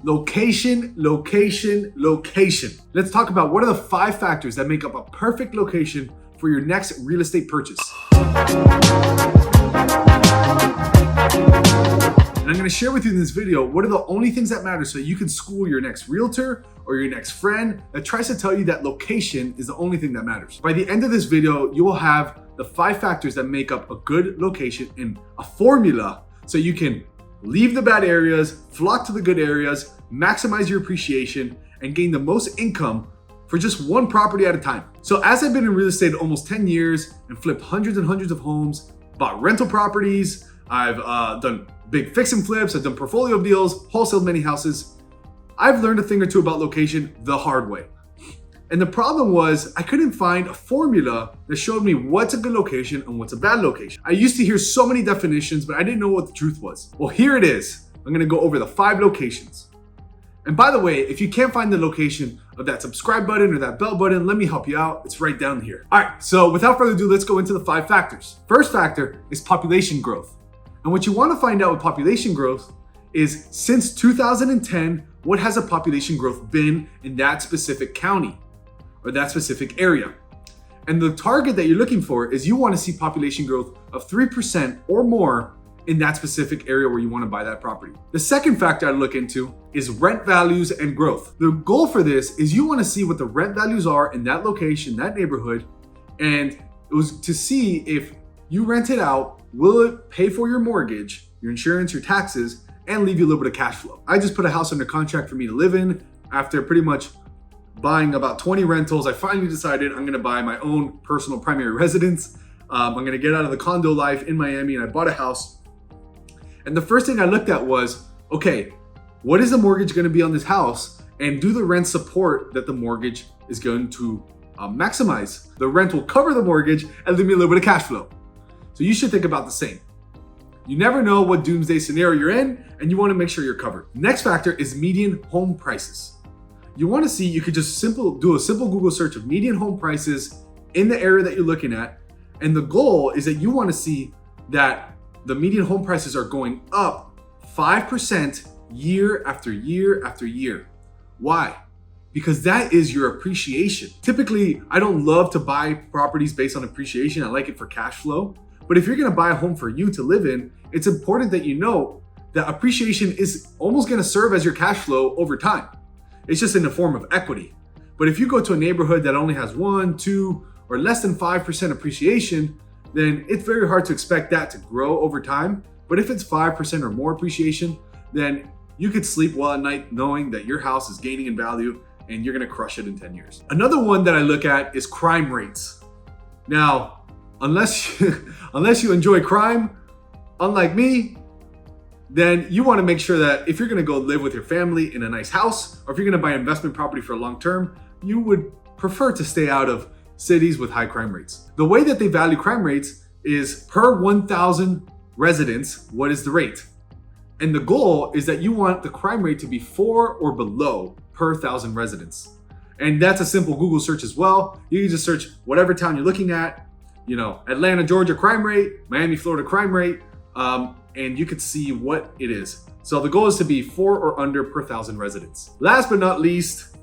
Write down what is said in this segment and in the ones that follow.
Location, location, location. Let's talk about what are the 5 factors that make up a perfect location for your next real estate purchase. And I'm gonna share with you in this video what are the only things that matter so you can school your next realtor or your next friend that tries to tell you that location is the only thing that matters. By the end of this video, you will have the 5 factors that make up a good location in a formula so you can leave the bad areas, flock to the good areas, maximize your appreciation, and gain the most income for just one property at a time. So as I've been in real estate almost 10 years and flipped hundreds and hundreds of homes, bought rental properties, I've done big fix and flips, I've done portfolio deals, wholesaled many houses. I've learned a thing or two about location the hard way. And the problem was I couldn't find a formula that showed me what's a good location and what's a bad location. I used to hear so many definitions, but I didn't know what the truth was. Well, here it is. I'm gonna go over the 5 locations. And by the way, if you can't find the location of that subscribe button or that bell button, let me help you out. It's right down here. All right, so without further ado, let's go into the 5 factors. First factor is population growth. And what you want to find out with population growth is since 2010, what has the population growth been in that specific county or that specific area? And the target that you're looking for is you want to see population growth of 3% or more in that specific area where you want to buy that property. The second factor I look into is rent values and growth. The goal for this is you want to see what the rent values are in that location, that neighborhood, and it was to see if you rent it out, will it pay for your mortgage, your insurance, your taxes, and leave you a little bit of cash flow. I just put a house under contract for me to live in. After pretty much buying about 20 rentals, I finally decided I'm gonna buy my own personal primary residence. I'm gonna get out of the condo life in Miami, and I bought a house. And the first thing I looked at was, okay, what is the mortgage gonna be on this house? And do the rent support that the mortgage is going to maximize? The rent will cover the mortgage and leave me a little bit of cash flow. So you should think about the same. You never know what doomsday scenario you're in, and you want to make sure you're covered. Next factor is median home prices. You want to see, you could just do a simple Google search of median home prices in the area that you're looking at. And the goal is that you want to see that the median home prices are going up 5% year after year after year. Why? Because that is your appreciation. Typically, I don't love to buy properties based on appreciation. I like it for cash flow. But if you're gonna buy a home for you to live in, it's important that you know that appreciation is almost gonna serve as your cash flow over time. It's just in the form of equity. But if you go to a neighborhood that only has 1, 2, or less than 5% appreciation, then it's very hard to expect that to grow over time. But if it's 5% or more appreciation, then you could sleep well at night knowing that your house is gaining in value and you're gonna crush it in 10 years. Another one that I look at is crime rates. Now, unless you enjoy crime, unlike me, then you want to make sure that if you're going to go live with your family in a nice house, or if you're going to buy an investment property for a long term, you would prefer to stay out of cities with high crime rates. The way that they value crime rates is per 1,000 residents, what is the rate? And the goal is that you want the crime rate to be 4 or below per 1,000 residents. And that's a simple Google search as well. You can just search whatever town you're looking at, Atlanta, Georgia crime rate, Miami, Florida crime rate, and you could see what it is. So the goal is to be 4 or under per 1,000 residents. Last but not least,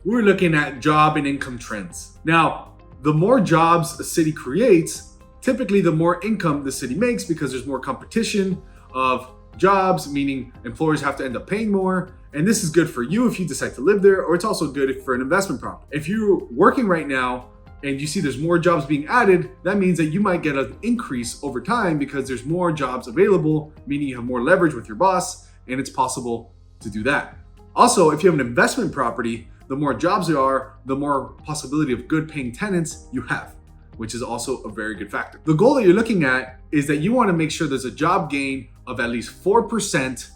we're looking at job and income trends. Now, the more jobs a city creates, typically the more income the city makes because there's more competition of jobs, meaning employers have to end up paying more. And this is good for you if you decide to live there, or it's also good for an investment property. If you're working right now, and you see there's more jobs being added, that means that you might get an increase over time because there's more jobs available, meaning you have more leverage with your boss, and it's possible to do that. Also, if you have an investment property, the more jobs there are, the more possibility of good paying tenants you have, which is also a very good factor. The goal that you're looking at is that you want to make sure there's a job gain of at least 4%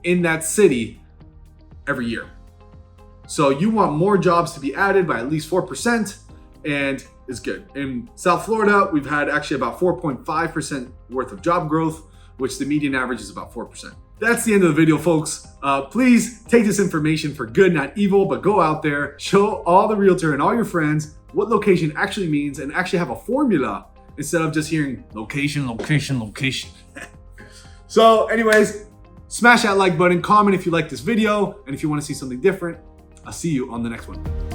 in that city every year. So you want more jobs to be added by at least 4%. And it's good. In South Florida, we've had actually about 4.5% worth of job growth, which the median average is about 4%. That's the end of the video, folks. Please take this information for good, not evil, but go out there, show all the realtor and all your friends what location actually means and actually have a formula instead of just hearing location, location, location. So anyways, Smash that like button, comment if you like this video, and if you want to see something different, I'll see you on the next one.